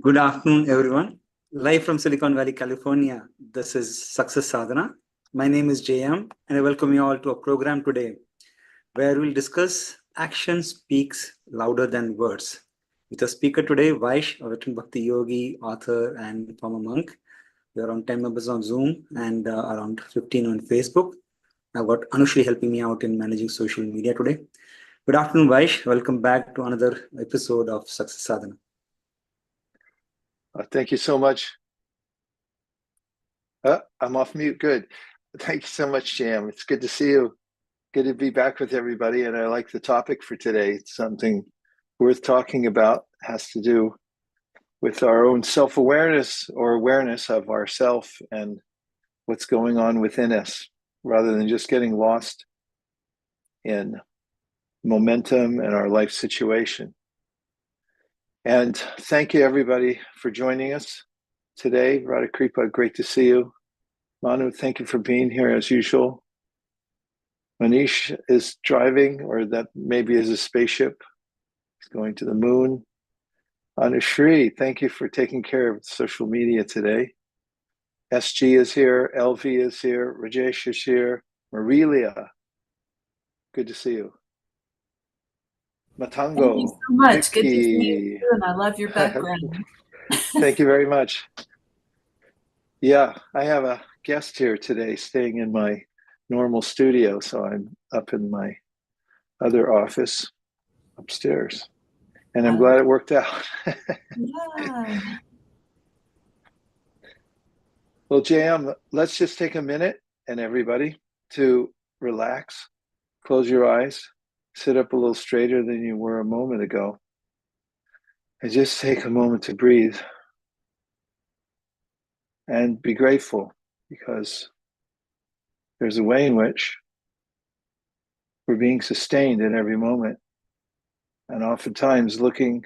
Good afternoon, everyone. Live from Silicon Valley, California, this is Success Sadhana. My name is JM, and I welcome you all to a program today where we'll discuss action speaks louder than words. With a speaker today, Vaish, a veteran Bhakti yogi, author, and former monk. We are around 10 members on Zoom and around 15 on Facebook. I've got Anushri helping me out in managing social media today. Good afternoon, Vaish. Welcome back to another episode of Success Sadhana. Thank you so much. I'm off mute. Good. Thank you so much, Jam. It's good to see you. Good to be back with everybody. And I like the topic for today. It's something worth talking about. It has to do with our own self-awareness or awareness of ourself and what's going on within us, rather than just getting lost in momentum and our life situation. And thank you, everybody, for joining us today. Radha Kripa, great to see you. Manu, thank you for being here as usual. Manish is driving, or that maybe is a spaceship. He's going to the moon. Anushri, thank you for taking care of social media today. SG is here. LV is here. Rajesh is here. Marilia, good to see you. Matango. Thank you so much. Vicky. Good to see you too, and I love your background. Thank you very much. Yeah, I have a guest here today staying in my normal studio, so I'm up in my other office upstairs. And I'm glad it worked out. Yeah. Well, JM, let's just take a minute, and everybody, to relax, close your eyes, sit up a little straighter than you were a moment ago, and just take a moment to breathe and be grateful, because there's a way in which we're being sustained in every moment, and oftentimes looking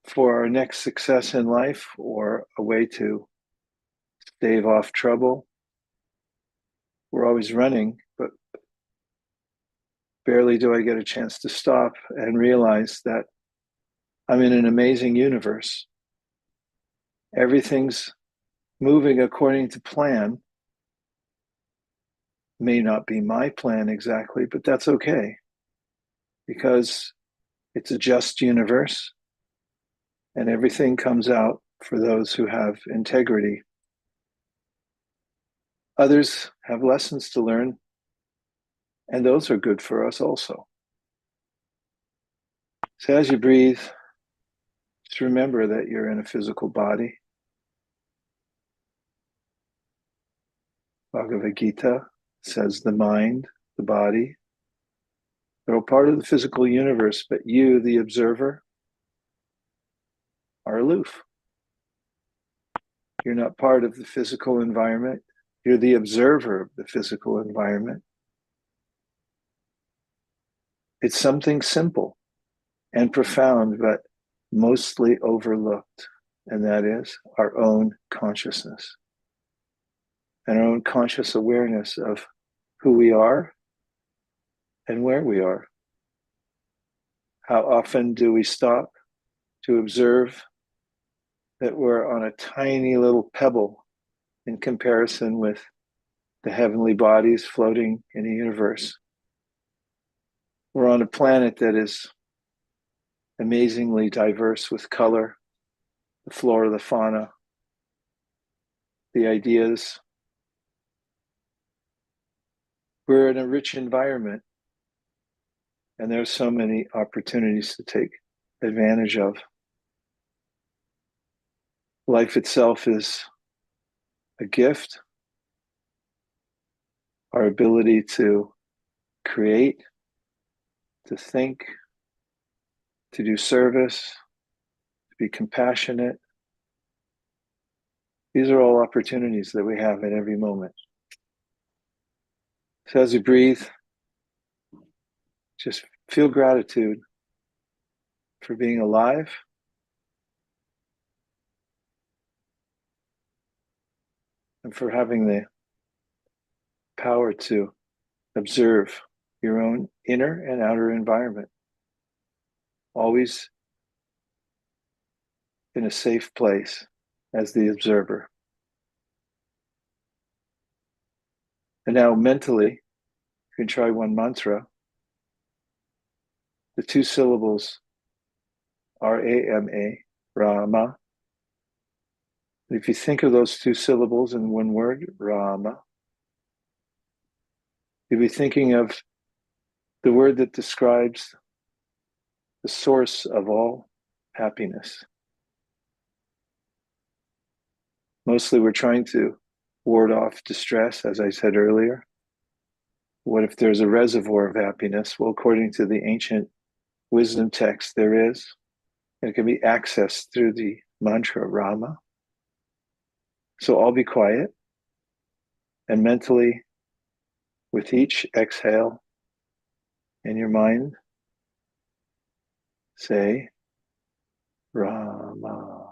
for our next success in life or a way to stave off trouble. We're always running, but barely do I get a chance to stop and realize that I'm in an amazing universe. Everything's moving according to plan. May not be my plan exactly, but that's okay, because it's a just universe and everything comes out for those who have integrity. Others have lessons to learn, and those are good for us also. So as you breathe, just remember that you're in a physical body. Bhagavad Gita says the mind, the body, they're all part of the physical universe, but you, the observer, are aloof. You're not part of the physical environment. You're the observer of the physical environment. It's something simple and profound, but mostly overlooked, and that is our own consciousness and our own conscious awareness of who we are and where we are. How often do we stop to observe that we're on a tiny little pebble in comparison with the heavenly bodies floating in the universe? We're on a planet that is amazingly diverse with color, the flora, the fauna, the ideas. We're in a rich environment, and there's so many opportunities to take advantage of. Life itself is a gift. Our ability to create, to think, to do service, to be compassionate. These are all opportunities that we have at every moment. So as you breathe, just feel gratitude for being alive, and for having the power to observe your own inner and outer environment. Always in a safe place as the observer. And now mentally, you can try one mantra. The two syllables R-A-M-A, Rama. And if you think of those two syllables in one word, Rama, you'll be thinking of the word that describes the source of all happiness. Mostly we're trying to ward off distress, as I said earlier. What if there's a reservoir of happiness? Well, according to the ancient wisdom text, there is. It can be accessed through the mantra Rama. So I'll be quiet and mentally, with each exhale in your mind, say Rama.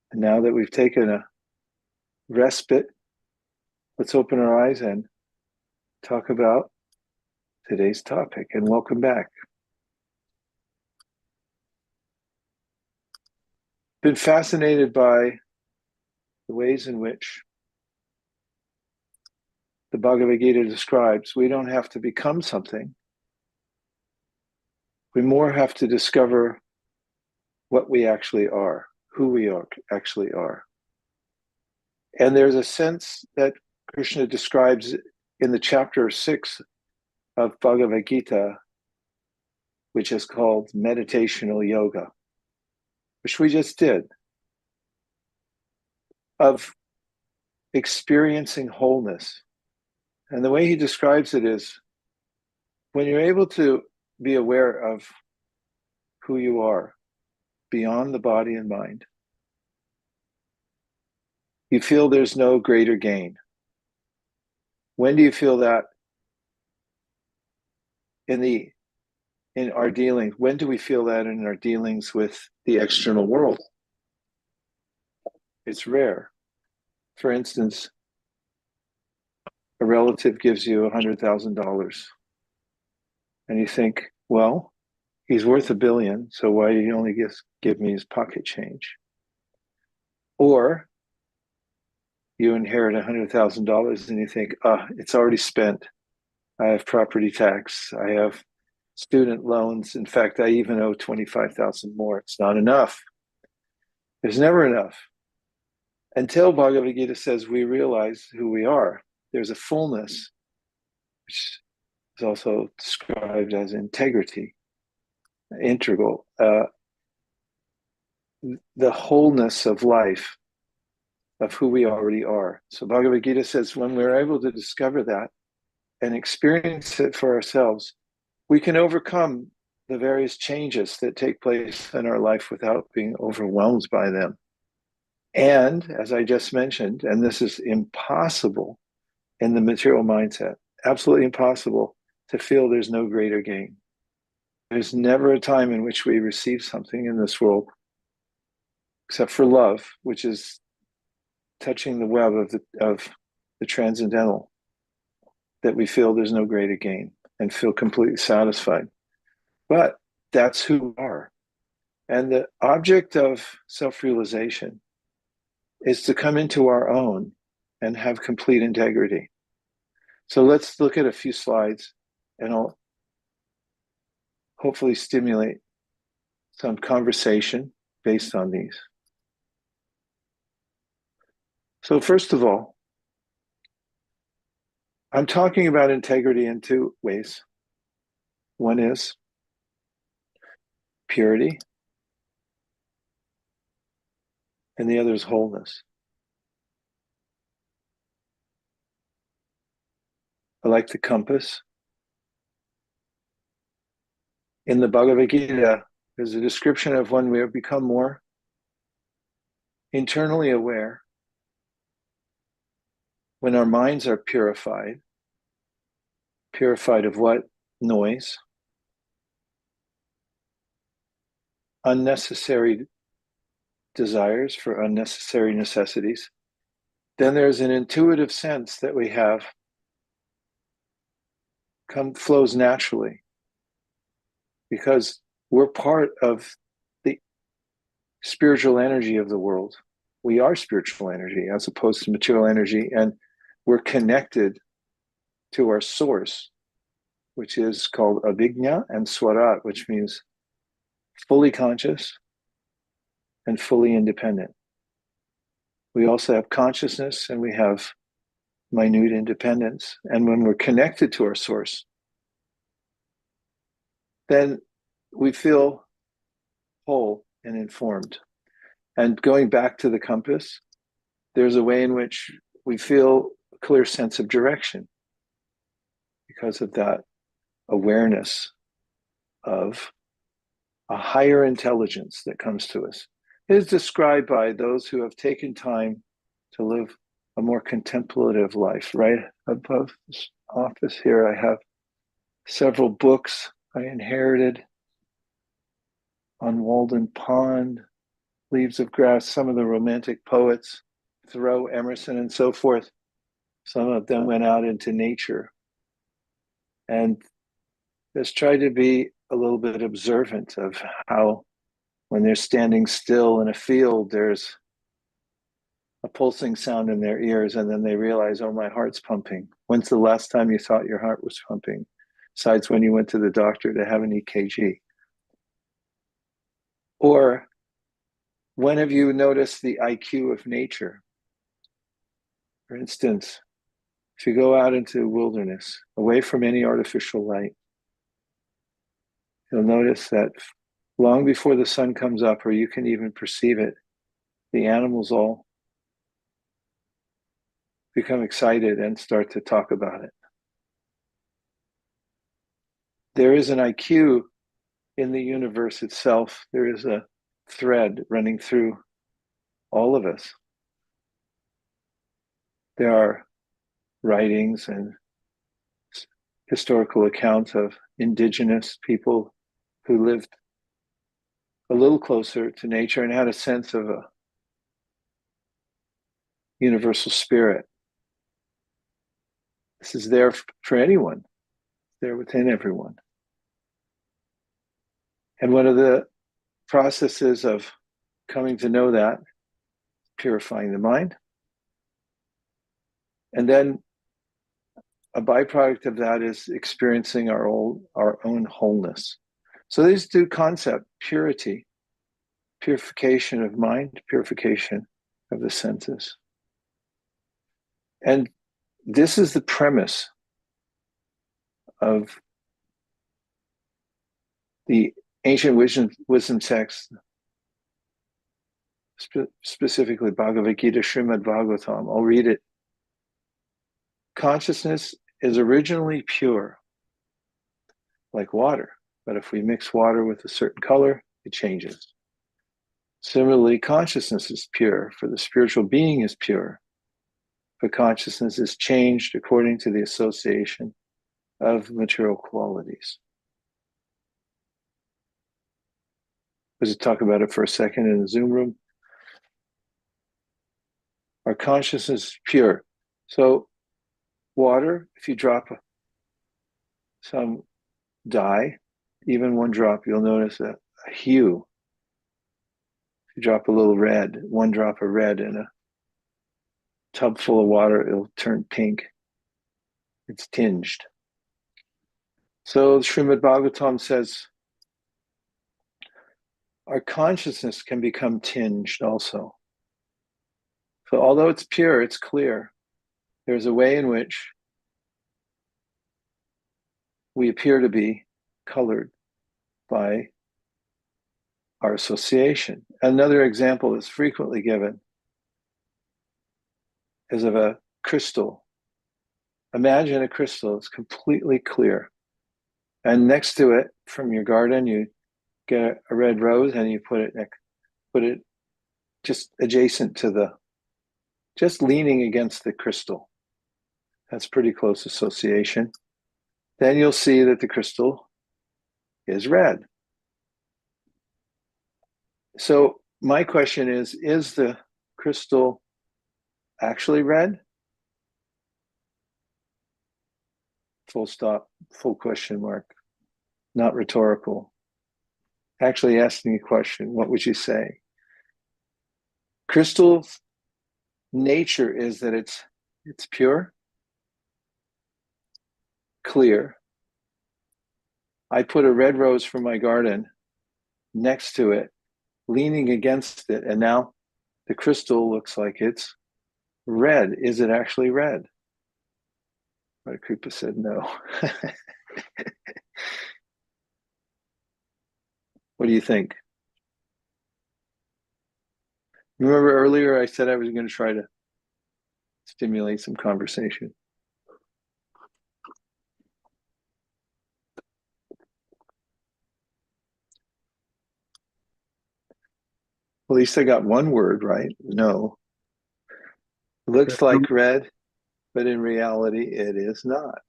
And now that we've taken a respite, let's open our eyes and talk about today's topic. And welcome back. Been fascinated by the ways in which the Bhagavad Gita describes we don't have to become something. We more have to discover what we actually are, who we actually are. And there's a sense that Krishna describes in the chapter 6 of Bhagavad Gita, which is called meditational yoga, which we just did, of experiencing wholeness. And the way he describes it is when you're able to be aware of who you are beyond the body and mind, you feel there's no greater gain. When do you feel that in our dealings? When do we feel that in our dealings with the external world? It's rare. For instance, a relative gives you $100,000 and you think, well, he's worth $1 billion, so why did he only give me his pocket change? Or you inherit $100,000 and you think, it's already spent. I have property tax. I have student loans. In fact, I even owe 25,000 more. It's not enough. There's never enough. Until Bhagavad Gita says we realize who we are. There's a fullness, which is also described as integrity, integral, the wholeness of life, of who we already are. So Bhagavad Gita says when we're able to discover that and experience it for ourselves, we can overcome the various changes that take place in our life without being overwhelmed by them. And as I just mentioned, and this is impossible in the material mindset, absolutely impossible to feel there's no greater gain. There's never a time in which we receive something in this world, except for love, which is touching the web of the transcendental, that we feel there's no greater gain and feel completely satisfied. But that's who we are. And the object of self-realization is to come into our own and have complete integrity. So let's look at a few slides and I'll hopefully stimulate some conversation based on these. So first of all, I'm talking about integrity in two ways. One is purity, and the other is wholeness. I like the compass. In the Bhagavad Gita, there's a description of when we have become more internally aware, when our minds are purified. Purified of what? Noise. unnecessary desires, for unnecessary necessities, then there's an intuitive sense that we have flows naturally because we're part of the spiritual energy of the world. We are spiritual energy as opposed to material energy, and we're connected to our source, which is called avijna and swarat, which means fully conscious and fully independent. We also have consciousness and we have minute independence. And when we're connected to our source, then we feel whole and informed. And going back to the compass, there's a way in which we feel a clear sense of direction because of that awareness of a higher intelligence that comes to us. It is described by those who have taken time to live a more contemplative life. Right above this office here, I have several books I inherited on Walden Pond, Leaves of Grass, some of the romantic poets, Thoreau, Emerson, and so forth. Some of them went out into nature and just tried to be a little bit observant of how, when they're standing still in a field, there's a pulsing sound in their ears, and then they realize, oh, my heart's pumping. When's the last time you thought your heart was pumping? Besides when you went to the doctor to have an EKG. Or when have you noticed the IQ of nature? For instance, if you go out into the wilderness, away from any artificial light, you'll notice that long before the sun comes up, or you can even perceive it, the animals all become excited and start to talk about it. There is an IQ in the universe itself. There is a thread running through all of us. There are writings and historical accounts of indigenous people who lived a little closer to nature and had a sense of a universal spirit. This is there for anyone. It's there within everyone. And one of the processes of coming to know that, purifying the mind. And then a byproduct of that is experiencing our own wholeness. So these two concepts, purity, purification of mind, purification of the senses. And this is the premise of the ancient wisdom texts, specifically Bhagavad Gita, Srimad Bhagavatam. I'll read it. Consciousness is originally pure, like water, but if we mix water with a certain color, it changes. Similarly, consciousness is pure, for the spiritual being is pure, but consciousness is changed according to the association of material qualities. Let's just talk about it for a second in the Zoom room. Our consciousness is pure. So water, if you drop some dye, even one drop, you'll notice a hue. If you drop a little red, one drop of red in a tub full of water, it'll turn pink. It's tinged. So Srimad Bhagavatam says, our consciousness can become tinged also. So although it's pure, it's clear, there's a way in which we appear to be colored by our association. Another example that's frequently given is of a crystal. Imagine a crystal, it's completely clear. And next to it, from your garden, you get a red rose and you put it just adjacent to just leaning against the crystal. That's pretty close association. Then you'll see that the crystal is red. So my question is the crystal actually red? Full stop, full question mark, not rhetorical. Actually asking a question, what would you say? Crystal's nature is that it's pure, clear. I put a red rose from my garden next to it, leaning against it, and now the crystal looks like it's red. Is it actually red? Kripa said no. What do you think? Remember earlier I said I was going to try to stimulate some conversation. At least I got one word right. No. Looks like red, but in reality it is not.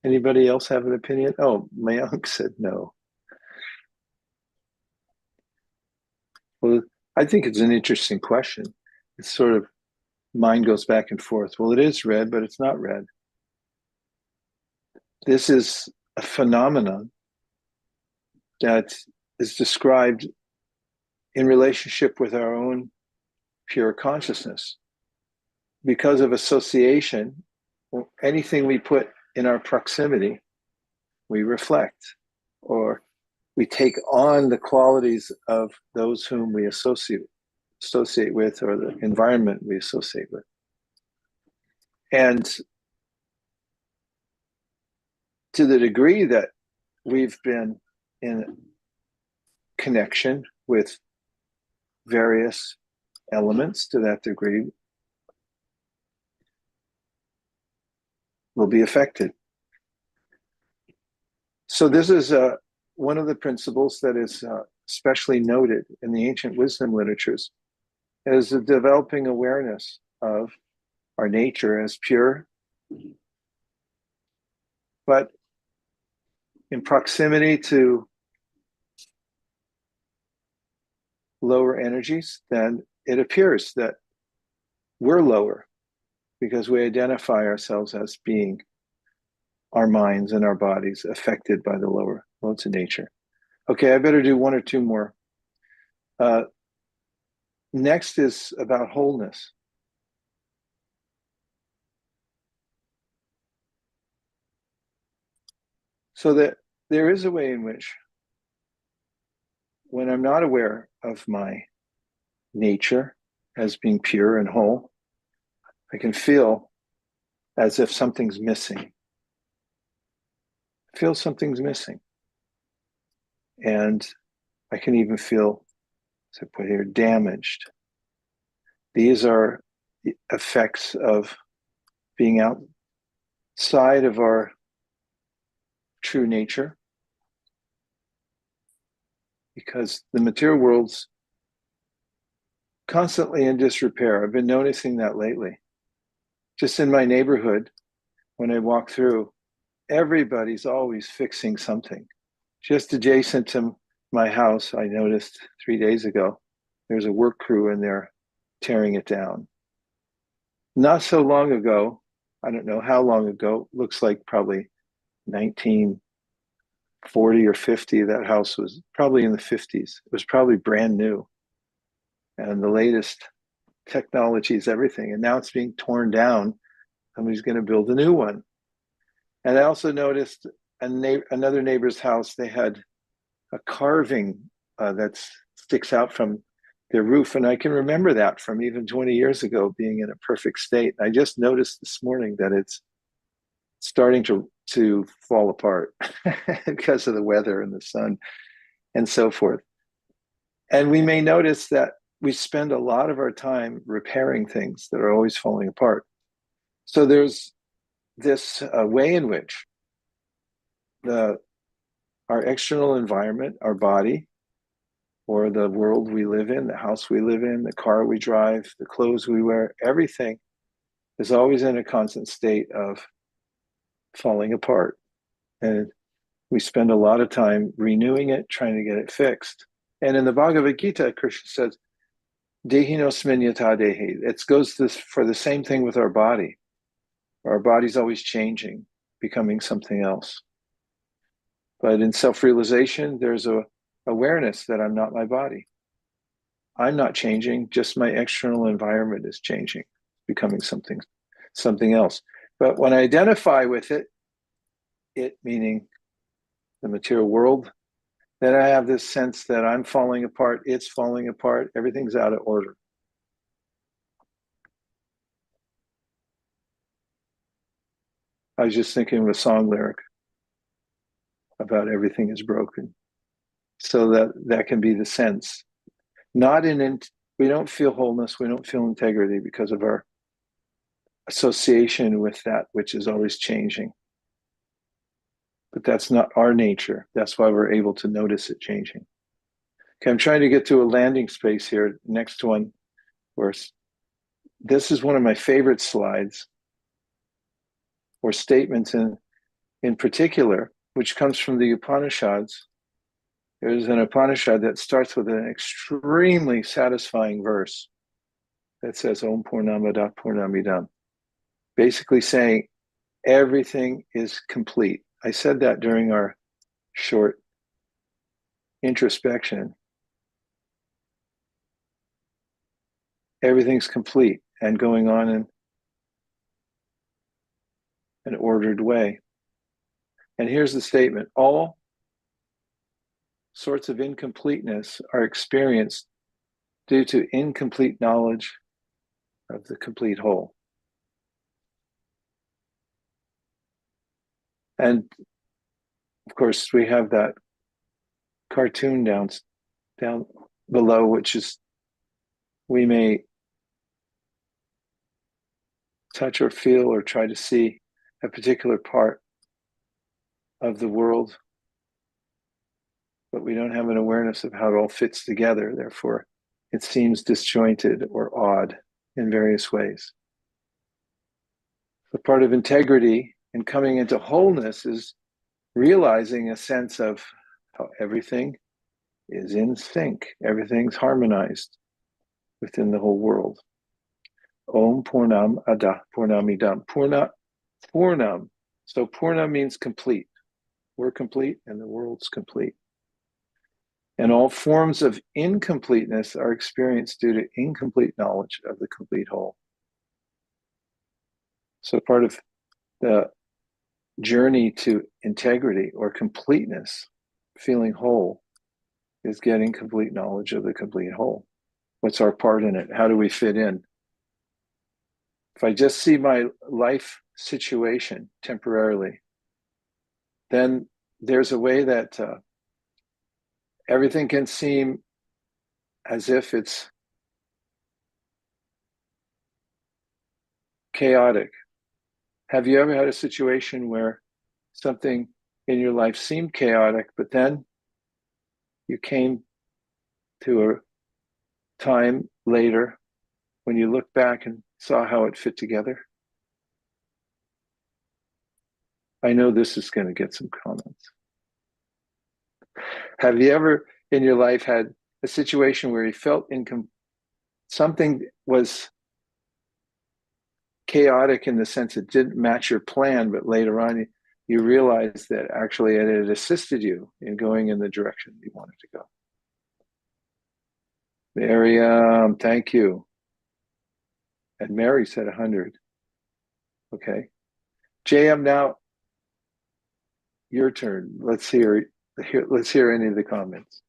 Anybody else have an opinion? Oh, Mayank said no. Well, I think it's an interesting question. It's sort of, mind goes back and forth. Well, it is red, but it's not red. This is a phenomenon that is described in relationship with our own pure consciousness. Because of association, anything we put in our proximity, we reflect, or we take on the qualities of those whom we associate with, or the environment we associate with. And to the degree that we've been in connection with various elements, to that degree, will be affected. So this is one of the principles that is especially noted in the ancient wisdom literatures, is the developing awareness of our nature as pure, but in proximity to lower energies, then it appears that we're lower because we identify ourselves as being our minds and our bodies affected by the lower modes of nature. Okay, I better do one or two more. Next is about wholeness. So that there is a way in which, when I'm not aware of my nature as being pure and whole, I can feel as if something's missing. I feel something's missing. And I can even feel, as I put here, damaged. These are the effects of being outside of our true nature, because the material world's constantly in disrepair. I've been noticing that lately. Just in my neighborhood, when I walk through, everybody's always fixing something. Just adjacent to my house, I noticed 3 days ago, there's a work crew in there tearing it down. Not so long ago, I don't know how long ago, looks like probably 1940 or 50, that house was probably in the 50s. It was probably brand new. And the latest technology is everything. And now it's being torn down. Somebody's going to build a new one. And I also noticed another neighbor's house, they had a carving that sticks out from their roof. And I can remember that from even 20 years ago being in a perfect state. I just noticed this morning that it's starting to fall apart because of the weather and the sun and so forth. And we may notice that we spend a lot of our time repairing things that are always falling apart. So there's this way in which our external environment, our body, or the world we live in, the house we live in, the car we drive, the clothes we wear, everything is always in a constant state of falling apart. And we spend a lot of time renewing it, trying to get it fixed. And in the Bhagavad Gita, Krishna says, Dehinosmin yata dehi. It goes for the same thing with our body. Our body's always changing, becoming something else. But in self-realization, there's a awareness that I'm not my body. I'm not changing, just my external environment is changing, becoming something else. But when I identify with it meaning the material world, then I have this sense that I'm falling apart, it's falling apart, everything's out of order. I was just thinking of a song lyric about everything is broken. So that can be the sense. We don't feel wholeness, we don't feel integrity because of our association with that which is always changing. But that's not our nature. That's why we're able to notice it changing. Okay, I'm trying to get to a landing space here. Next one, where this is one of my favorite slides or statements in particular, which comes from the Upanishads. There's an Upanishad that starts with an extremely satisfying verse that says, Om Purnamada Purnamidam, basically saying everything is complete. I said that during our short introspection. Everything's complete and going on in an ordered way. And here's the statement: all sorts of incompleteness are experienced due to incomplete knowledge of the complete whole. And of course, we have that cartoon down below, which is, we may touch or feel or try to see a particular part of the world, but we don't have an awareness of how it all fits together. Therefore, it seems disjointed or odd in various ways. The part of integrity and coming into wholeness is realizing a sense of how everything is in sync, everything's harmonized within the whole world. Om Purnam Ada Purnamidam. Purnam. So Purna means complete. We're complete and the world's complete. And all forms of incompleteness are experienced due to incomplete knowledge of the complete whole. So part of the journey to integrity or completeness, feeling whole, is getting complete knowledge of the complete whole. What's our part in it? How do we fit in? If I just see my life situation temporarily, then there's a way that everything can seem as if it's chaotic. Have you ever had a situation where something in your life seemed chaotic, but then you came to a time later when you look back and saw how it fit together? I know this is going to get some comments. Have you ever in your life had a situation where you felt something was chaotic in the sense it didn't match your plan, but later on you realized that actually it had assisted you in going in the direction you wanted to go? Miriam, thank you. And Mary said 100. Okay. JM, now your turn. Let's hear any of the comments.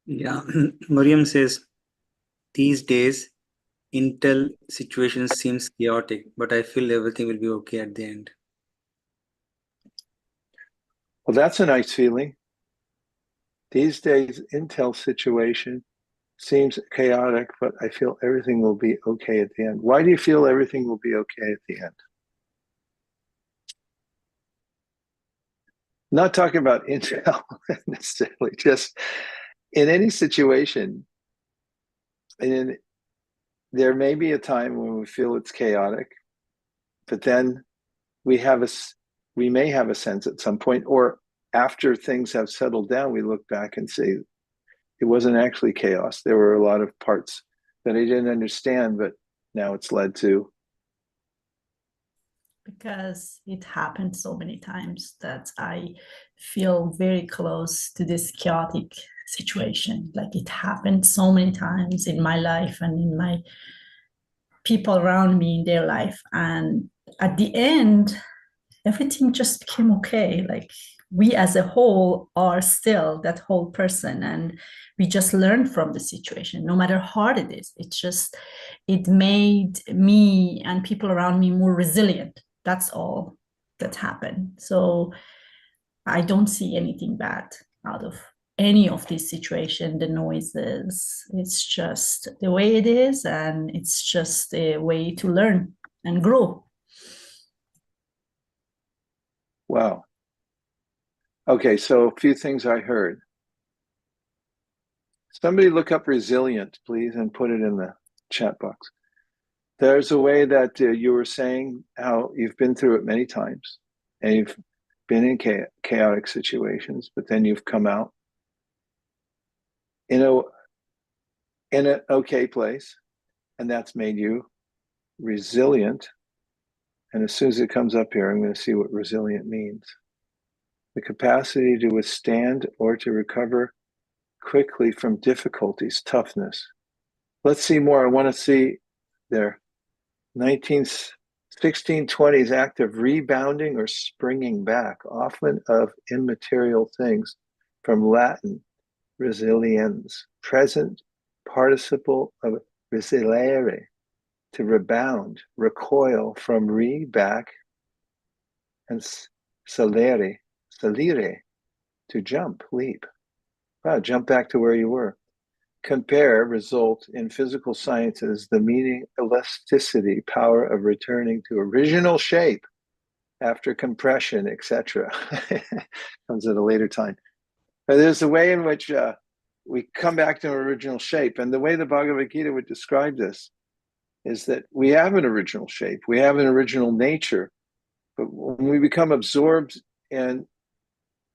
Yeah, Mariam says, these days, Intel situation seems chaotic, but I feel everything will be okay at the end. Well, that's a nice feeling. These days, Intel situation seems chaotic, but I feel everything will be okay at the end. Why do you feel everything will be okay at the end? Not talking about Intel necessarily, just in any situation. And there may be a time when we feel it's chaotic, but then we may have a sense at some point, or after things have settled down, we look back and say, it wasn't actually chaos. There were a lot of parts that I didn't understand, but now it's led to. Because it happened so many times that I feel very close to this chaotic situation. Like it happened so many times in my life and in my people around me in their life. And at the end, everything just became okay. Like we as a whole are still that whole person, and we just learn from the situation, no matter how hard it is. It made me and people around me more resilient. That's all that happened. So I don't see anything bad out of any of this situation, the noises. It's just the way it is, and it's just a way to learn and grow. Wow. Okay, so a few things I heard. Somebody look up resilient, please, and put it in the chat box. There's a way that you were saying how you've been through it many times and you've been in chaotic situations, but then you've come out in an okay place, and that's made you resilient. And as soon as it comes up here, I'm going to see what resilient means. The capacity to withstand or to recover quickly from difficulties, toughness. Let's see more. I want to see their 1620s act of rebounding or springing back, often of immaterial things, from Latin, resiliens, present participle of resilere, to rebound, recoil, from re, back, and salire, to jump, leap. Wow, jump back to where you were. Compare, result in physical sciences, the meaning, elasticity, power of returning to original shape after compression, etc. Comes at a later time. But there's a way in which we come back to original shape. And the way the Bhagavad Gita would describe this is that we have an original shape, we have an original nature, but when we become absorbed in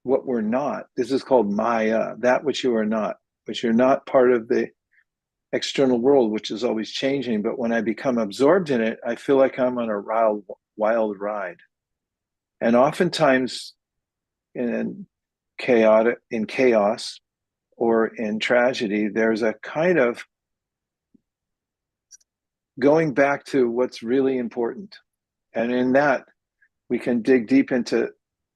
what we're not, this is called Maya, that which you are not, which you're not part of the external world, which is always changing. But when I become absorbed in it, I feel like I'm on a wild ride. And oftentimes in chaos or in tragedy, there's a kind of going back to what's really important. And in that, we can dig deep into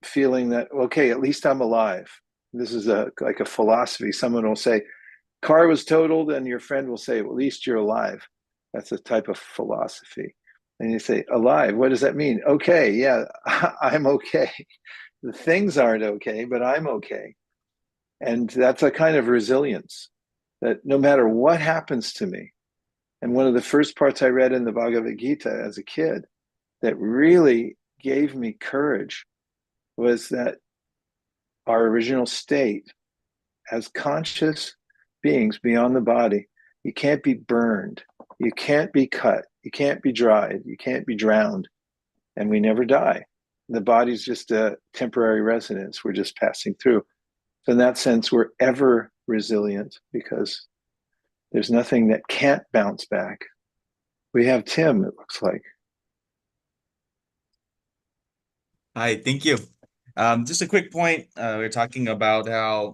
feeling that, okay, at least I'm alive. This is like a philosophy. Someone will say, car was totaled, and your friend will say, well, at least you're alive. That's a type of philosophy. And you say, alive, what does that mean? Okay, yeah, I'm okay. The things aren't okay, but I'm okay. And that's a kind of resilience that no matter what happens to me, and one of the first parts I read in the Bhagavad Gita as a kid that really gave me courage was that our original state as conscious beings beyond the body, you can't be burned, you can't be cut, you can't be dried, you can't be drowned, and we never die. The body's just a temporary residence. We're just passing through. So in that sense, we're ever resilient because there's nothing that can't bounce back. We have Tim, it looks like. Hi, thank you. Just a quick point. We're talking about how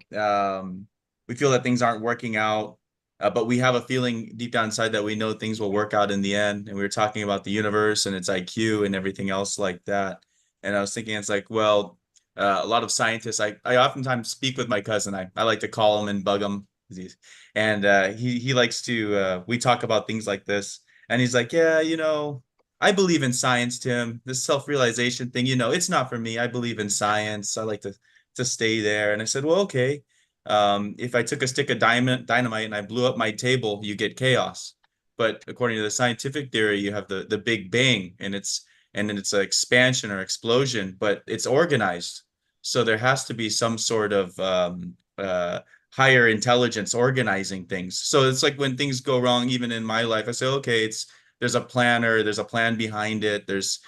we feel that things aren't working out, but we have a feeling deep down inside that we know things will work out in the end. And we were talking about the universe and its IQ and everything else like that. And I was thinking, it's like, well, a lot of scientists, I oftentimes speak with my cousin. I like to call him and bug him. And he likes to, we talk about things like this. And he's like, yeah, I believe in science, Tim. This self-realization thing, it's not for me. I believe in science. I like to stay there. And I said, well, okay. If I took a stick of dynamite and I blew up my table, you get chaos. But according to the scientific theory, you have the Big Bang, and it's an expansion or explosion, but it's organized. So there has to be some sort of higher intelligence organizing things. So it's like when things go wrong, even in my life, I say, okay, there's a planner, there's a plan behind it. There's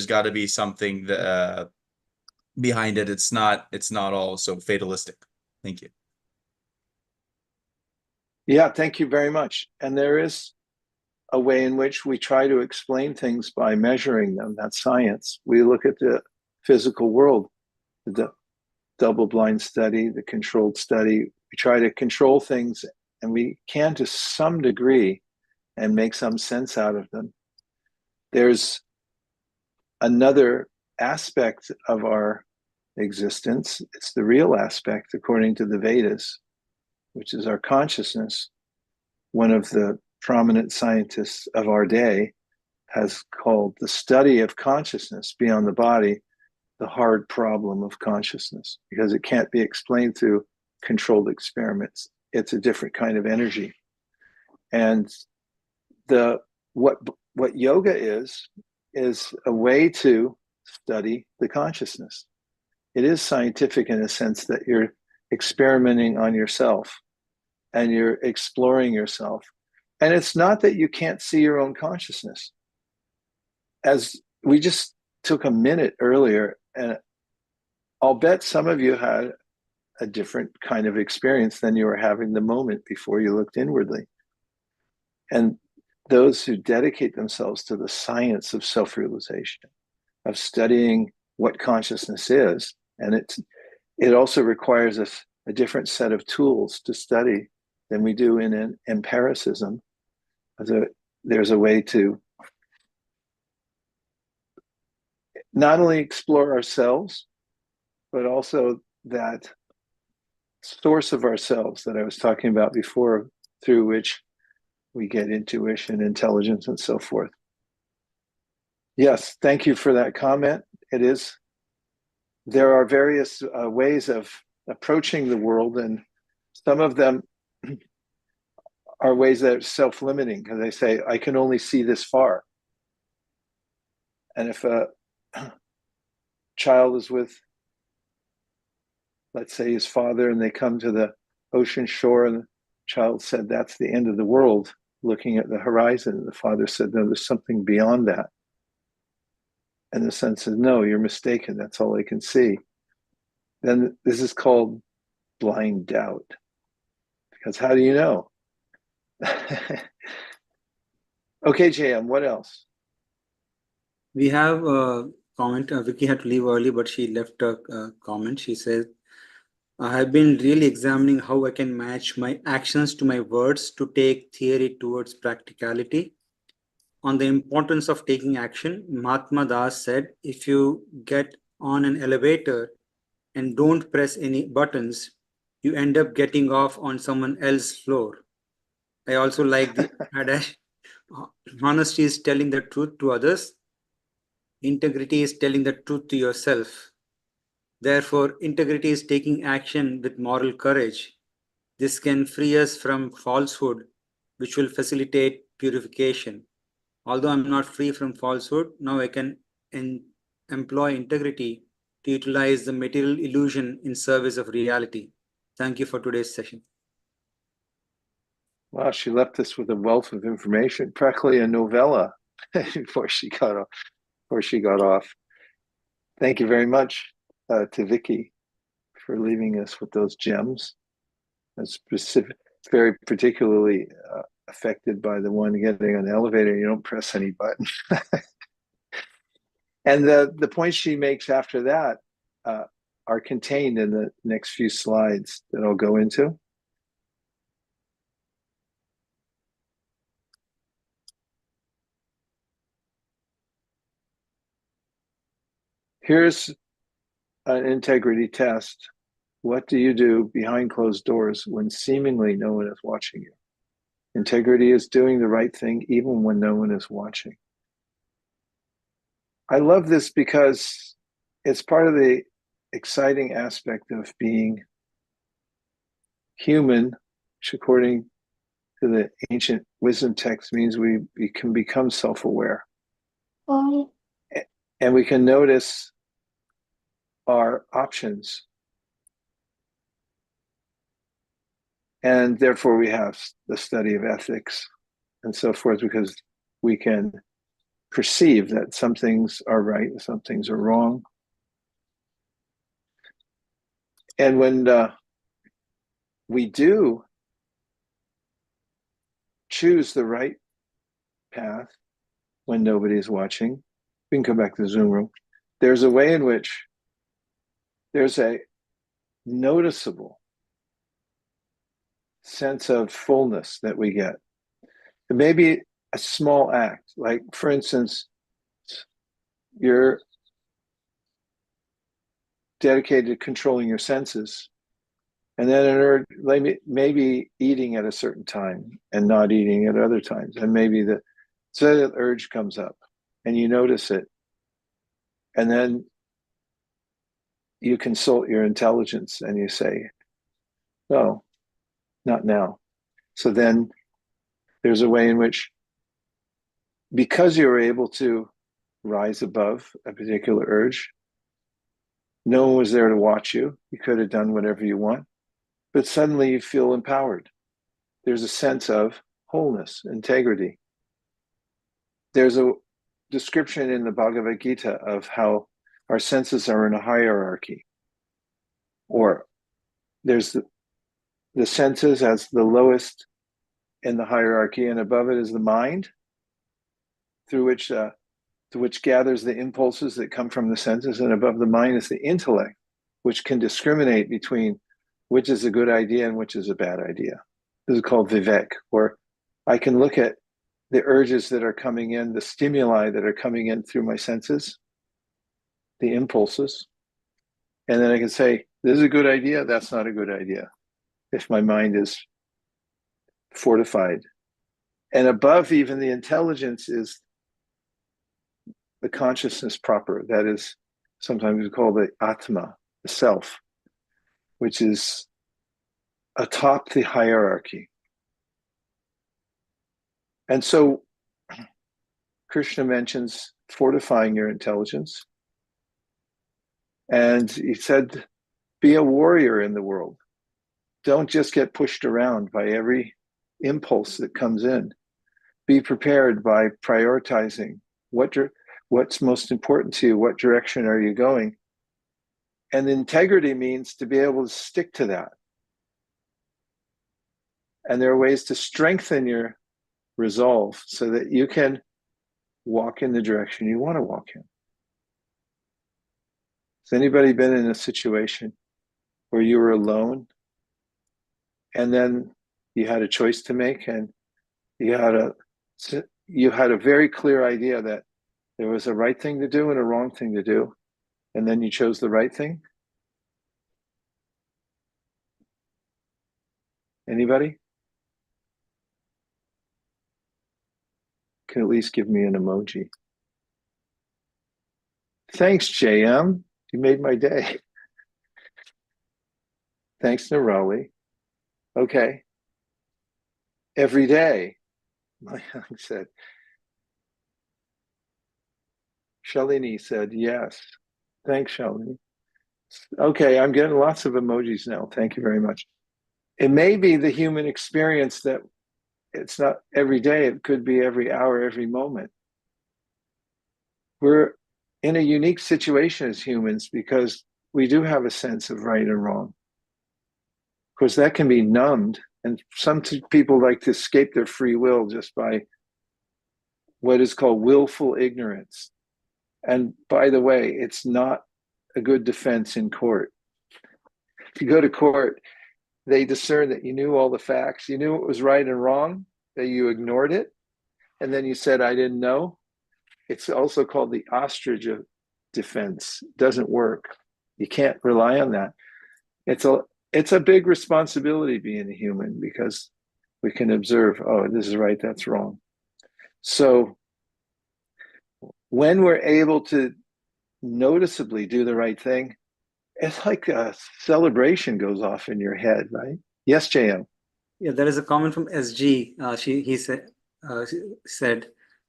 got to be something that behind it. It's not all so fatalistic. Thank you. Yeah, thank you very much. And there is a way in which we try to explain things by measuring them. That's science. We look at the physical world, the double-blind study, the controlled study. We try to control things, and we can to some degree and make some sense out of them. There's another aspect of our existence. It's the real aspect, according to the Vedas, which is our consciousness. One of the prominent scientists of our day has called the study of consciousness beyond the body the hard problem of consciousness, because it can't be explained through controlled experiments. It's a different kind of energy. And what yoga is a way to study the consciousness. It is scientific in a sense that you're experimenting on yourself and you're exploring yourself. And it's not that you can't see your own consciousness. As we just took a minute earlier, and I'll bet some of you had a different kind of experience than you were having the moment before you looked inwardly. And those who dedicate themselves to the science of self-realization, of studying what consciousness is, and it also requires us a different set of tools to study than we do in an empiricism. There's a way to not only explore ourselves, but also that source of ourselves that I was talking about before, through which we get intuition, intelligence, and so forth. Yes, thank you for that comment. There are various ways of approaching the world, and some of them are ways that are self-limiting, because they say, I can only see this far. And if a child is with, let's say, his father, and they come to the ocean shore, and the child said, that's the end of the world, looking at the horizon. And the father said, no, there's something beyond that. And the son says, no, you're mistaken. That's all I can see. Then this is called blind doubt. Because how do you know? Okay, JM, what else? We have a comment. Vicky had to leave early, but she left a comment. She says, I have been really examining how I can match my actions to my words to take theory towards practicality. On the importance of taking action, Mahatma Das said, if you get on an elevator and don't press any buttons, you end up getting off on someone else's floor. I also like the adage, honesty is telling the truth to others. Integrity is telling the truth to yourself. Therefore, integrity is taking action with moral courage. This can free us from falsehood, which will facilitate purification. Although I'm not free from falsehood, now I can employ integrity to utilize the material illusion in service of reality. Thank you for today's session. Wow, she left us with a wealth of information, practically a novella before she got off. Thank you very much to Vicky for leaving us with those gems. Very particularly affected by the one getting on the elevator. You don't press any button. And the points she makes after that are contained in the next few slides that I'll go into. Here's an integrity test. What do you do behind closed doors when seemingly no one is watching you? Integrity is doing the right thing even when no one is watching. I love this because it's part of the exciting aspect of being human, which according to the ancient wisdom text means we can become self-aware. And we can notice our options. And therefore we have the study of ethics and so forth, because we can perceive that some things are right and some things are wrong. And when we do choose the right path when nobody is watching, we can come back to the Zoom room. There's a way in which there's a noticeable sense of fullness that we get. It may be a small act, like, for instance, you're dedicated to controlling your senses, and then an urge, maybe eating at a certain time and not eating at other times, and maybe the urge comes up, and you notice it, and then you consult your intelligence and you say, "No, not now." So then there's a way in which, because you're able to rise above a particular urge, no one was there to watch you. You could have done whatever you want, but suddenly you feel empowered. There's a sense of wholeness, integrity. There's a description in the Bhagavad Gita of how our senses are in a hierarchy. Or there's the senses as the lowest in the hierarchy, and above it is the mind, through which gathers the impulses that come from the senses, and above the mind is the intellect, which can discriminate between which is a good idea and which is a bad idea. This is called vivek, where I can look at the urges that are coming in, the stimuli that are coming in through my senses, the impulses, and then I can say, this is a good idea, that's not a good idea, if my mind is fortified. And above even the intelligence is the consciousness proper. That is sometimes called the Atma, the self, which is atop the hierarchy. And so Krishna mentions fortifying your intelligence. And he said, be a warrior in the world. Don't just get pushed around by every impulse that comes in. Be prepared by prioritizing what's most important to you, what direction are you going. And integrity means to be able to stick to that. And there are ways to strengthen your resolve so that you can walk in the direction you want to walk in. Has anybody been in a situation where you were alone and then you had a choice to make, and you had a very clear idea that there was a right thing to do and a wrong thing to do, and then you chose the right thing? Anybody? Can at least give me an emoji. Thanks, JM. You made my day. Thanks, Nirali. Okay. Every day, Mayank said. Shalini said, yes. Thanks, Shalini. Okay, I'm getting lots of emojis now. Thank you very much. It may be the human experience that it's not every day. It could be every hour, every moment. We're in a unique situation as humans because we do have a sense of right and wrong. Of course, that can be numbed, and some people like to escape their free will just by what is called willful ignorance. And by the way, it's not a good defense in court. If you go to court, they discern that you knew all the facts, you knew what was right and wrong, that you ignored it, and then you said, I didn't know. It's also called the ostrich defense. It doesn't work. You can't rely on that. It's a big responsibility being a human, because we can observe, oh, this is right, that's wrong. So when we're able to noticeably do the right thing, it's like a celebration goes off in your head, right? Yes, JM. Yeah, there is a comment from SG. He said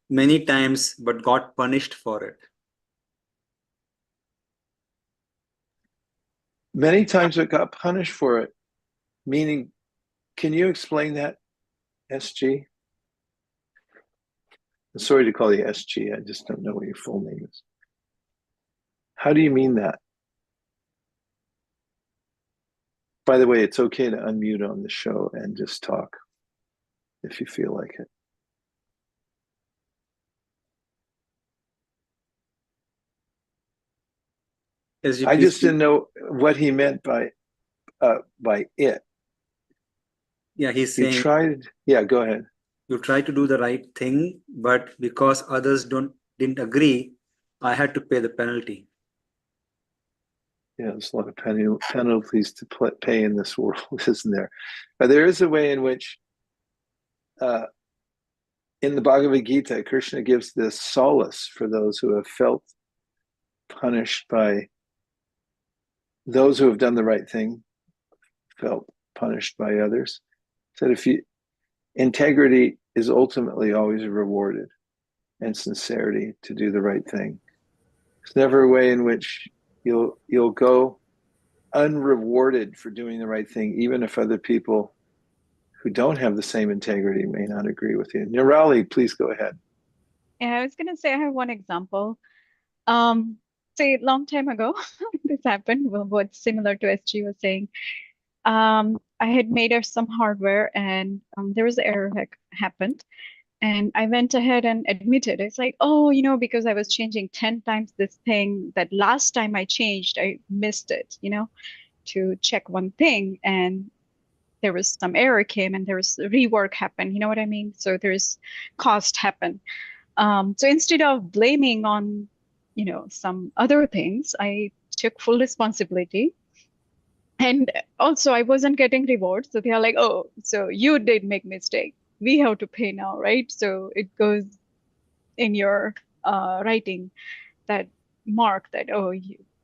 many times, but got punished for it. Many times I got punished for it. Meaning, can you explain that, SG? I'm sorry to call you SG. I just don't know what your full name is. How do you mean that? By the way, it's okay to unmute on the show and just talk if you feel like it. As you I please just speak. didn't know what he meant by it. Yeah, he's You saying tried, yeah, go ahead. you try to do the right thing, but because others didn't agree, I had to pay the penalty. Yeah, there's a lot of penalties to pay in this world, isn't there? But there is a way in which, in the Bhagavad Gita, Krishna gives this solace for those who have felt punished by those who have done the right thing, felt punished by others. Said integrity is ultimately always rewarded, and sincerity to do the right thing. There's never a way in which you'll go unrewarded for doing the right thing, even if other people who don't have the same integrity may not agree with you. Nirali, please go ahead. Yeah, I was gonna say I have one example. Say a long time ago, this happened. Well, what's similar to SG was saying. I had made her some hardware, and there was an error happened, and I went ahead and admitted. It's like, oh, because I was changing 10 times this thing that last time I changed, I missed it, to check one thing, and there was some error came, and there was rework happened. You know what I mean? So there's cost happen. So instead of blaming on, some other things, I took full responsibility. And also I wasn't getting rewards. So they are like, oh, so you did make mistake. We have to pay now, right? So it goes in your writing that mark that, oh,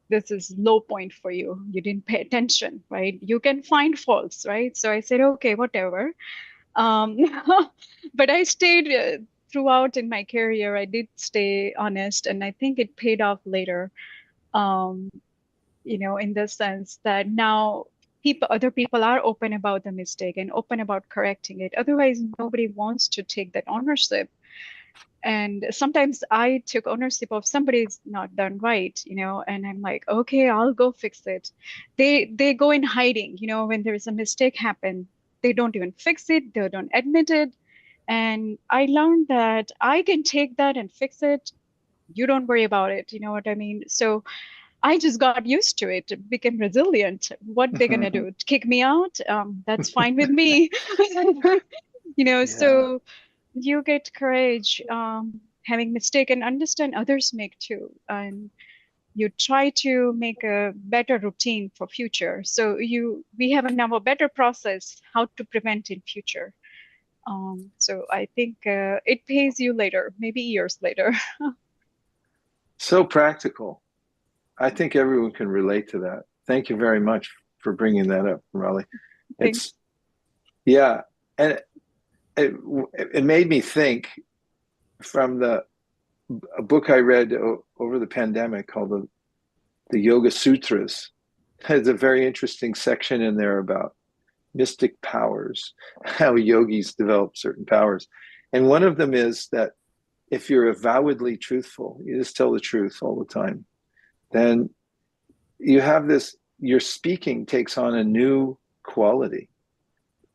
this is low point for you. You didn't pay attention, right? You can find faults, right? So I said, okay, whatever. But I stayed throughout in my career. I did stay honest, and I think it paid off later. In the sense that now other people are open about the mistake and open about correcting it. Otherwise, nobody wants to take that ownership. And sometimes I took ownership of somebody's not done right, and I'm like, okay, I'll go fix it. They go in hiding, when there's a mistake happen, they don't even fix it, they don't admit it. And I learned that I can take that and fix it. You don't worry about it. You know what I mean? So I just got used to it, became resilient. What they're gonna do? Kick me out? That's fine with me. So you get courage, having mistake, and understand others make too. And you try to make a better routine for future. So we have now a better process how to prevent in future. So I think it pays you later, maybe years later. So practical. I think everyone can relate to that. Thank you very much for bringing that up, Raleigh. Thanks. Yeah, and it made me think from a book I read over the pandemic called the Yoga Sutras. There's a very interesting section in there about mystic powers, how yogis develop certain powers. And one of them is that if you're avowedly truthful, you just tell the truth all the time, then you have your speaking takes on a new quality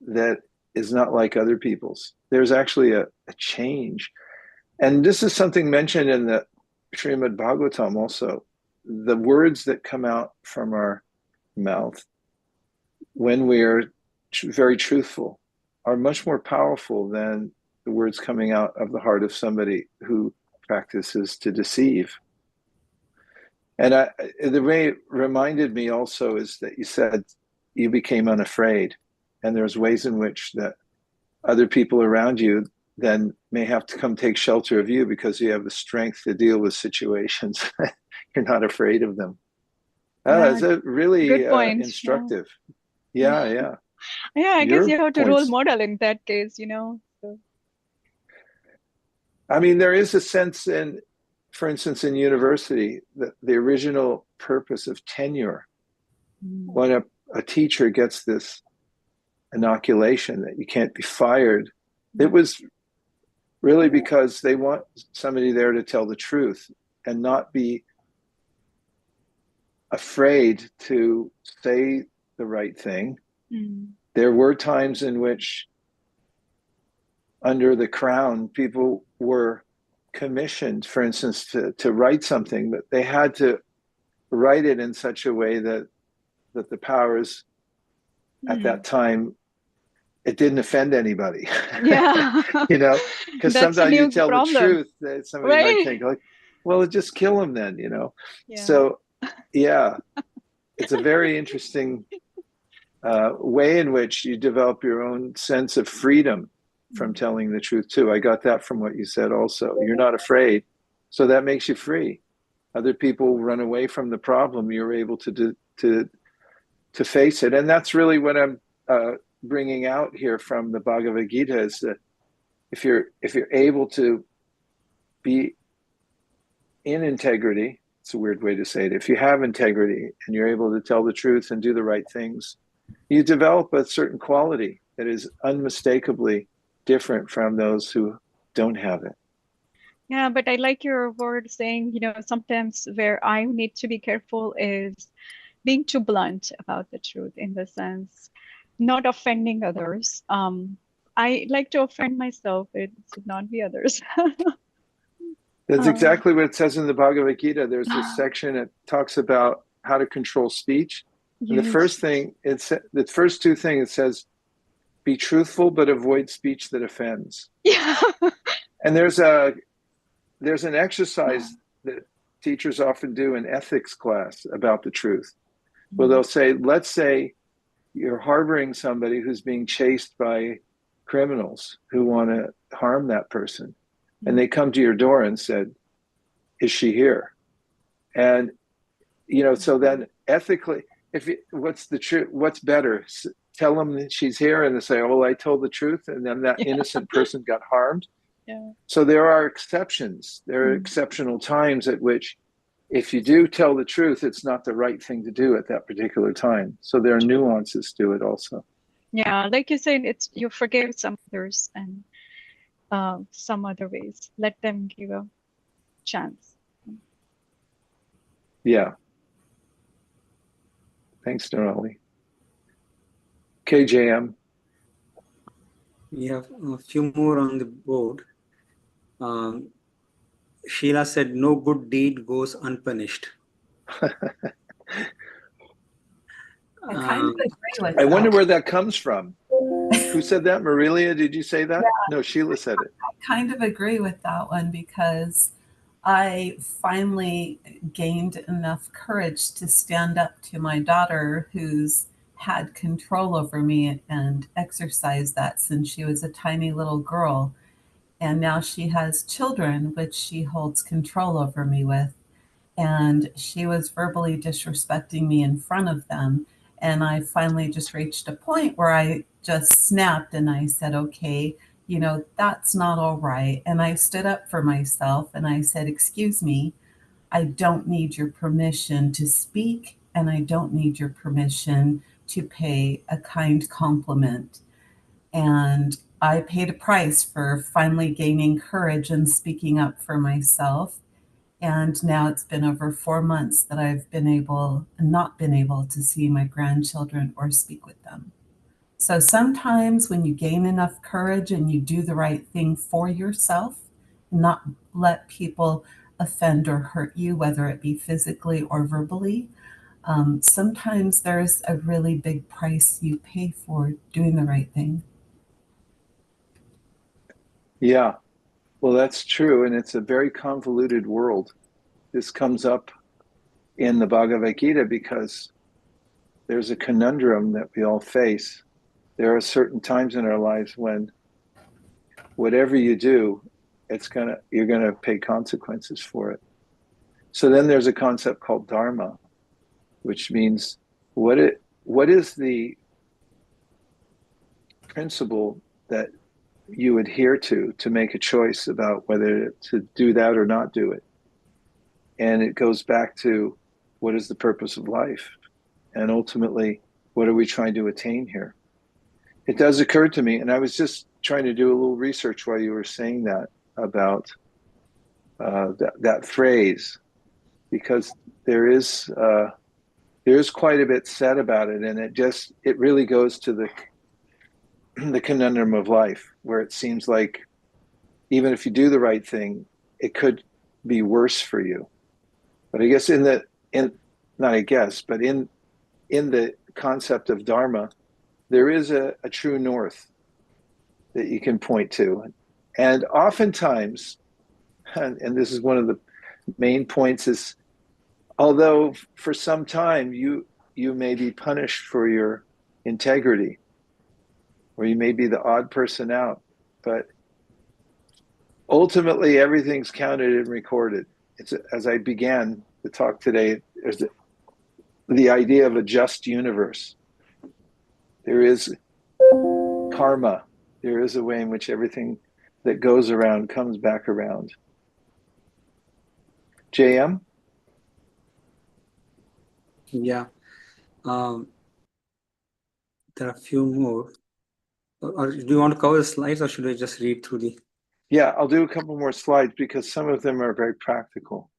that is not like other people's. There's actually a change. And this is something mentioned in the Srimad Bhagavatam also. The words that come out from our mouth when we are very truthful are much more powerful than the words coming out of the heart of somebody who practices to deceive. And the way it reminded me also is that you said you became unafraid, and there's ways in which that other people around you then may have to come take shelter of you because you have the strength to deal with situations. You're not afraid of them. That's a really good point. instructive. Yeah. Yeah, I guess you have to role points. model in that case, So. I mean, there is a sense for instance, in university, the original purpose of tenure, when a teacher gets this inoculation that you can't be fired, it was really because they want somebody there to tell the truth and not be afraid to say the right thing. Mm. There were times in which, under the crown, people were commissioned, for instance, to write something, but they had to write it in such a way that the powers at that time, it didn't offend anybody. Yeah. You know, because That's a sometimes you new tell the problem. truth, that somebody might Right. think like, well, just kill him then, you know. Yeah. So yeah, it's a very interesting way in which you develop your own sense of freedom from telling the truth too. I got that from what you said also. You're not afraid, so that makes you free. Other people run away from the problem, you're able to face it. And that's really what I'm bringing out here from the Bhagavad Gita, is that if you're able to be in integrity, it's a weird way to say it, if you have integrity and you're able to tell the truth and do the right things, you develop a certain quality that is unmistakably different from those who don't have it. Yeah, but I like your word saying, sometimes where I need to be careful is being too blunt about the truth, in the sense, not offending others. I like to offend myself. It should not be others. That's exactly what it says in the Bhagavad Gita. There's this section that talks about how to control speech. And the Yes. first thing, the first two things, it says, be truthful, but avoid speech that offends. Yeah. And there's an exercise that teachers often do in ethics class about the truth. Well, they'll say, let's say you're harboring somebody who's being chased by criminals who want to harm that person. And they come to your door and said, is she here? And, so then ethically, what's the truth? What's better? Tell them that she's here and they say, oh, I told the truth. And then that innocent person got harmed. Yeah. So there are exceptions. There are exceptional times at which, if you do tell the truth, it's not the right thing to do at that particular time. So there are nuances to it also. Yeah, like you said, you forgive some others and some other ways. Let them give a chance. Yeah. Thanks, Nirali. KJM. We have a few more on the board. Sheila said, no good deed goes unpunished. I kind of agree with I that. wonder where that comes from. Who said that? Marilia, did you say that? Yeah. No, Sheila said it. I kind of agree with that one, because I finally gained enough courage to stand up to my daughter, who's had control over me and exercised that since she was a tiny little girl. And now she has children, which she holds control over me with. And she was verbally disrespecting me in front of them. And I finally just reached a point where I just snapped and I said, okay, that's not all right. And I stood up for myself and I said, excuse me, I don't need your permission to speak, and I don't need your permission to pay a kind compliment. And I paid a price for finally gaining courage and speaking up for myself. And now it's been over 4 months that I've not been able to see my grandchildren or speak with them. So sometimes when you gain enough courage and you do the right thing for yourself, not let people offend or hurt you, whether it be physically or verbally, sometimes there's a really big price you pay for doing the right thing. Yeah, well, that's true. And it's a very convoluted world. This comes up in the Bhagavad Gita because there's a conundrum that we all face. There are certain times in our lives when whatever you do, you're gonna pay consequences for it. So then there's a concept called dharma, which means what is the principle that you adhere to make a choice about whether to do that or not do it. And it goes back to, what is the purpose of life? And ultimately, what are we trying to attain here? It does occur to me, and I was just trying to do a little research while you were saying that about that phrase, because there is there's quite a bit said about it, and it really goes to the conundrum of life, where it seems like even if you do the right thing, it could be worse for you. But I guess not I guess, but in the concept of Dharma, there is a true north that you can point to. And oftentimes, and this is one of the main points, is although for some time you may be punished for your integrity, or you may be the odd person out, but ultimately everything's counted and recorded. It's, as I began the talk today, there's the idea of a just universe. There is karma. There is a way in which everything that goes around comes back around. JM? Yeah. There are a few more. Or do you want to cover the slides, or should I just read through the? Yeah, I'll do a couple more slides because some of them are very practical.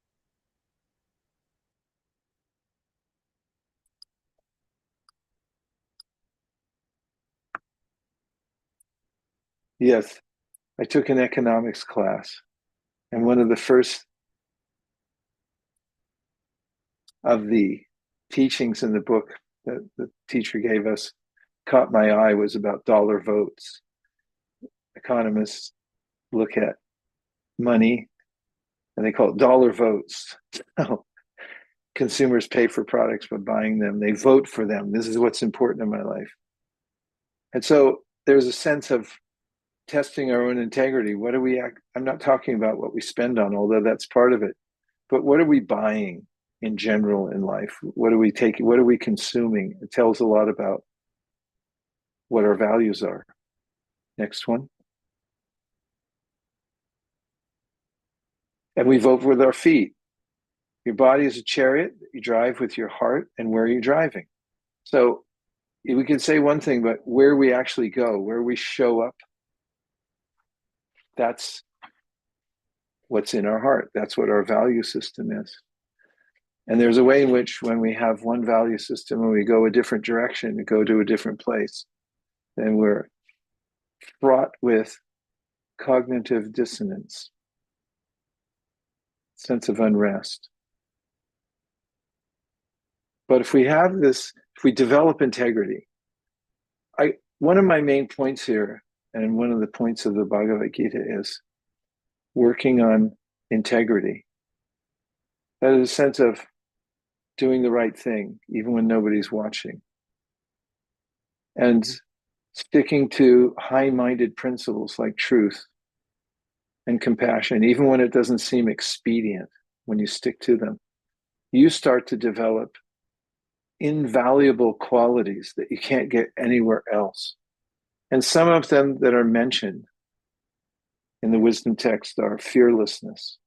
Yes, I took an economics class, and one of the first of the teachings in the book that the teacher gave us caught my eye was about dollar votes. Economists look at money and they call it dollar votes. So consumers pay for products by buying them. They vote for them. This is what's important in my life. And so there's a sense of testing our own integrity. What are we? I'm not talking about what we spend on, although that's part of it. But what are we buying in general in life? What are we taking? What are we consuming? It tells a lot about what our values are. Next one. And we vote with our feet. Your body is a chariot. You drive with your heart, and where are you driving? So we can say one thing, but where we actually go, where we show up, that's what's in our heart. That's what our value system is. And there's a way in which when we have one value system and we go a different direction, we go to a different place, then we're fraught with cognitive dissonance, sense of unrest. But if we have this, if we develop integrity, one of my main points here, and one of the points of the Bhagavad Gita, is working on integrity. That is a sense of doing the right thing, even when nobody's watching. And sticking to high-minded principles like truth and compassion, even when it doesn't seem expedient, when you stick to them, you start to develop invaluable qualities that you can't get anywhere else. And some of them that are mentioned in the wisdom text are fearlessness.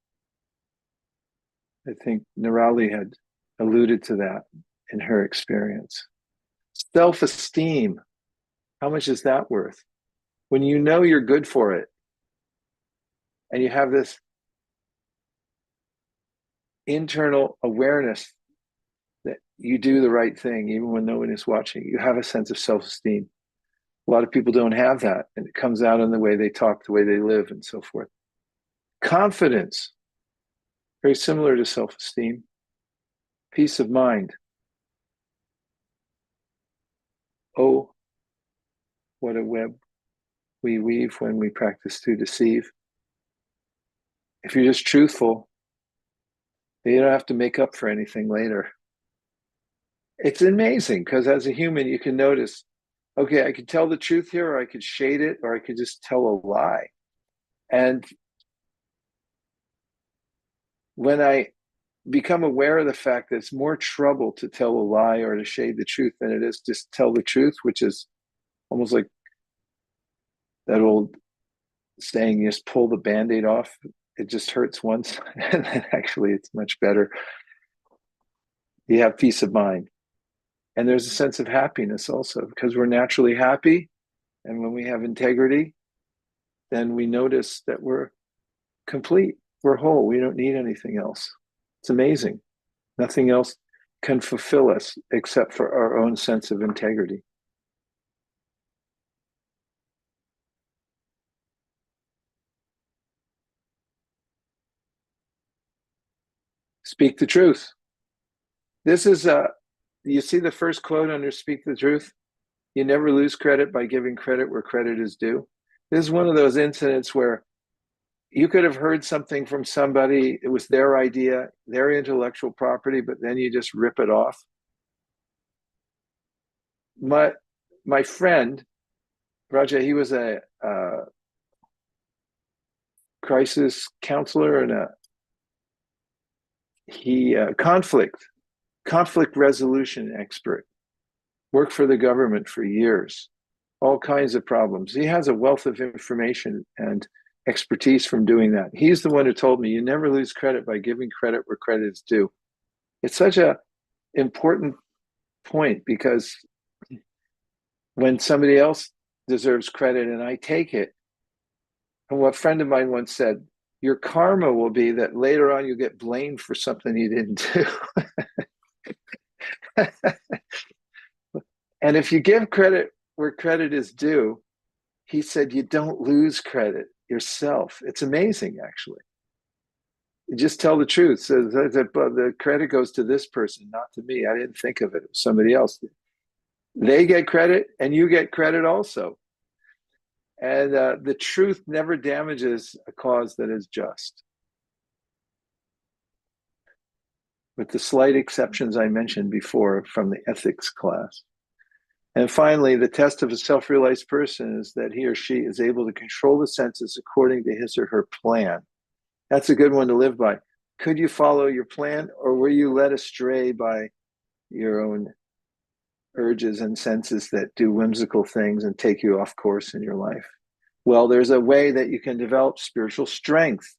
I think Nirali had alluded to that in her experience. Self-esteem, how much is that worth? When you know you're good for it, and you have this internal awareness that you do the right thing, even when no one is watching, you have a sense of self-esteem. A lot of people don't have that, and it comes out in the way they talk, the way they live, and so forth. Confidence, very similar to self-esteem. Peace of mind. Oh, what a web we weave when we practice to deceive. If you're just truthful, you don't have to make up for anything later. It's amazing because as a human, you can notice, okay, I could tell the truth here, or I could shade it, or I could just tell a lie. And when I become aware of the fact that it's more trouble to tell a lie or to shade the truth than it is just tell the truth, which is almost like that old saying, you just pull the Band-Aid off. It just hurts once, and then actually it's much better. You have peace of mind. And there's a sense of happiness also, because we're naturally happy. And when we have integrity, then we notice that we're complete. We're whole. We don't need anything else. It's amazing. Nothing else can fulfill us except for our own sense of integrity. Speak the truth. This is you see the first quote under Speak the Truth? You never lose credit by giving credit where credit is due. This is one of those incidents where you could have heard something from somebody, it was their idea, their intellectual property, but then you just rip it off. My friend, Raja, he was a crisis counselor and conflict resolution expert, worked for the government for years, all kinds of problems. He has a wealth of information and expertise from doing that. He's the one who told me, you never lose credit by giving credit where credit is due. It's such an important point, because when somebody else deserves credit and I take it, and what a friend of mine once said, your karma will be that later on you get blamed for something you didn't do. And if you give credit where credit is due, he said, you don't lose credit yourself. It's amazing, actually. You just tell the truth. So the credit goes to this person, not to me. I didn't think of it. It was somebody else. They get credit and you get credit also. And the truth never damages a cause that is just. With the slight exceptions I mentioned before from the ethics class. And finally, the test of a self-realized person is that he or she is able to control the senses according to his or her plan. That's a good one to live by. Could you follow your plan, or were you led astray by your own urges and senses that do whimsical things and take you off course in your life? Well, there's a way that you can develop spiritual strength,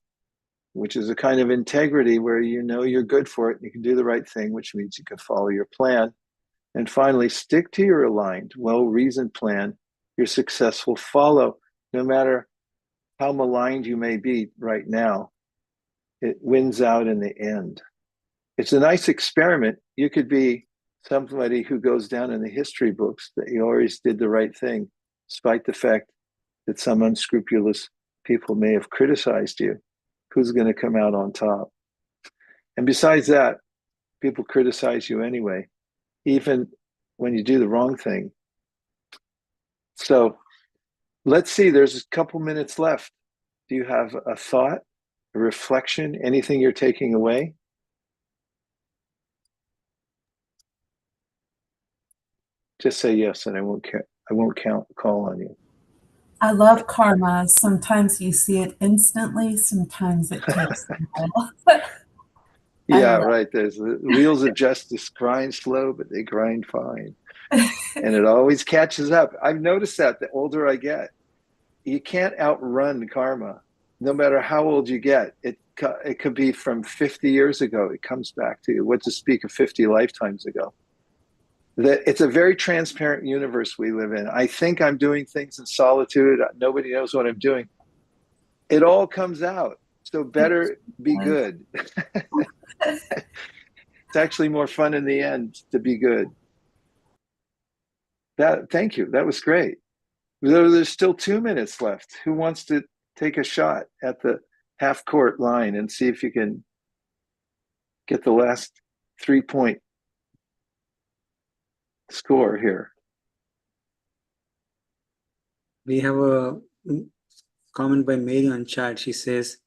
which is a kind of integrity where you know you're good for it and you can do the right thing, which means you can follow your plan. And finally, stick to your aligned, well-reasoned plan. Your success will follow, no matter how maligned you may be right now. It wins out in the end. It's a nice experiment. You could be somebody who goes down in the history books that you always did the right thing, despite the fact that some unscrupulous people may have criticized you. Who's going to come out on top? And besides that, people criticize you anyway, even when you do the wrong thing. So let's see, there's a couple minutes left. Do you have a thought, a reflection, anything you're taking away? Just say yes, and I won't call on you. I love karma. Sometimes you see it instantly, sometimes it takes a while. Yeah, right. There's the wheels of justice grind slow, but they grind fine. And it always catches up. I've noticed that the older I get, you can't outrun karma. No matter how old you get, it could be from 50 years ago. It comes back to you. What to speak of 50 lifetimes ago. It's a very transparent universe we live in. I think I'm doing things in solitude. Nobody knows what I'm doing. It all comes out. So better be good. It's actually more fun in the end to be good. Thank you. That was great. There's still 2 minutes left. Who wants to take a shot at the half-court line and see if you can get the last 3-point score here? We have a comment by Mary on chat. She says,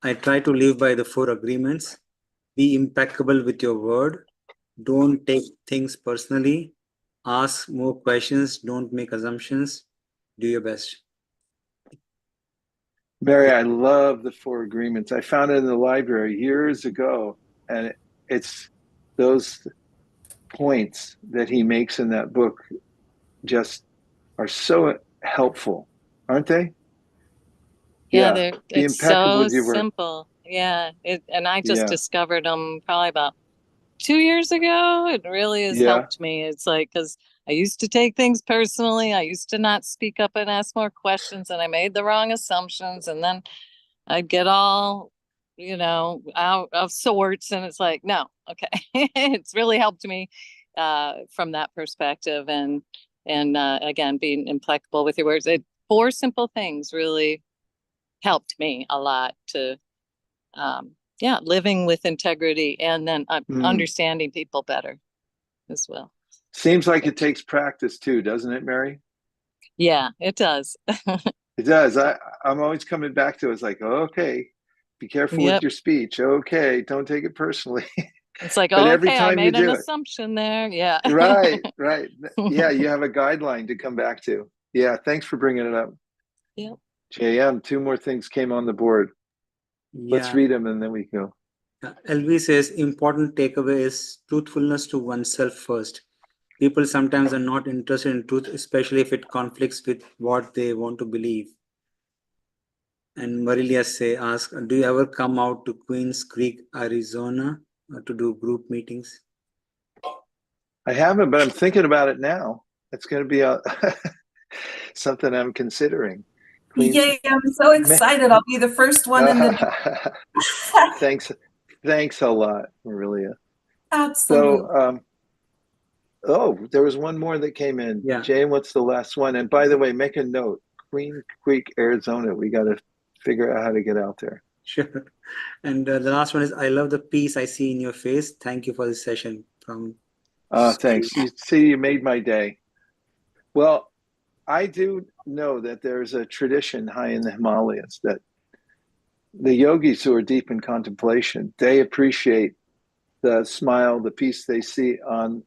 I try to live by the 4 agreements. Be impeccable with your word. Don't take things personally. Ask more questions. Don't make assumptions. Do your best. Mary, I love the 4 agreements. I found it in the library years ago, and it's those points that he makes in that book just are so helpful, aren't they? Yeah, Be it's impeccable so with your word. simple. Yeah, and I just Yeah. discovered them probably about 2 years ago. It really has helped me. It's like, because I used to take things personally. I used to not speak up and ask more questions, and I made the wrong assumptions, and then I'd get all out of sorts. And it's like, no, okay. It's really helped me from that perspective. And again, being impeccable with your words. 4 simple things really helped me a lot to, living with integrity and then understanding people better as well. Seems like it takes practice too, doesn't it, Mary? Yeah, it does. It does. I'm always coming back to it. It's like, okay, be careful with your speech. Okay, don't take it personally. It's like, but every okay, time I made an you do assumption there. Yeah. Right. Yeah, you have a guideline to come back to. Yeah, thanks for bringing it up. Yeah. JM, 2 more things came on the board. Let's read them and then we go. LV says, important takeaway is truthfulness to oneself first. People sometimes are not interested in truth, especially if it conflicts with what they want to believe. And Marilia asks, do you ever come out to Queens Creek, Arizona to do group meetings? I haven't, but I'm thinking about it now. It's going to be something I'm considering. Yay, I'm so excited. I'll be the first one in the Thanks a lot, Marilia. Absolutely. So, there was one more that came in. Yeah. Jane, what's the last one? And by the way, make a note. Queen Creek, Arizona. We got to figure out how to get out there. Sure. And the last one is, I love the peace I see in your face. Thank you for this session. Thanks. You see, you made my day. Well, I do know that there's a tradition high in the Himalayas that the yogis who are deep in contemplation, they appreciate the smile, the peace they see on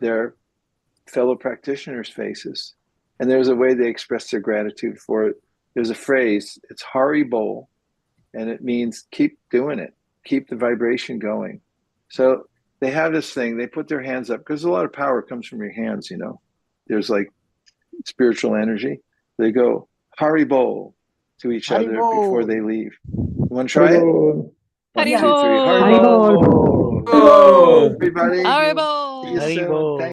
their fellow practitioners' faces. And there's a way they express their gratitude for it. There's a phrase, it's Hari Bol, and it means keep doing it, keep the vibration going. So they have this thing, they put their hands up, because a lot of power comes from your hands, There's like spiritual energy. They go Hari Bol to each other before they leave. You want to try it? 1, 2, 3. Hari Bol. Everybody. Hari Bol. See you soon. Thank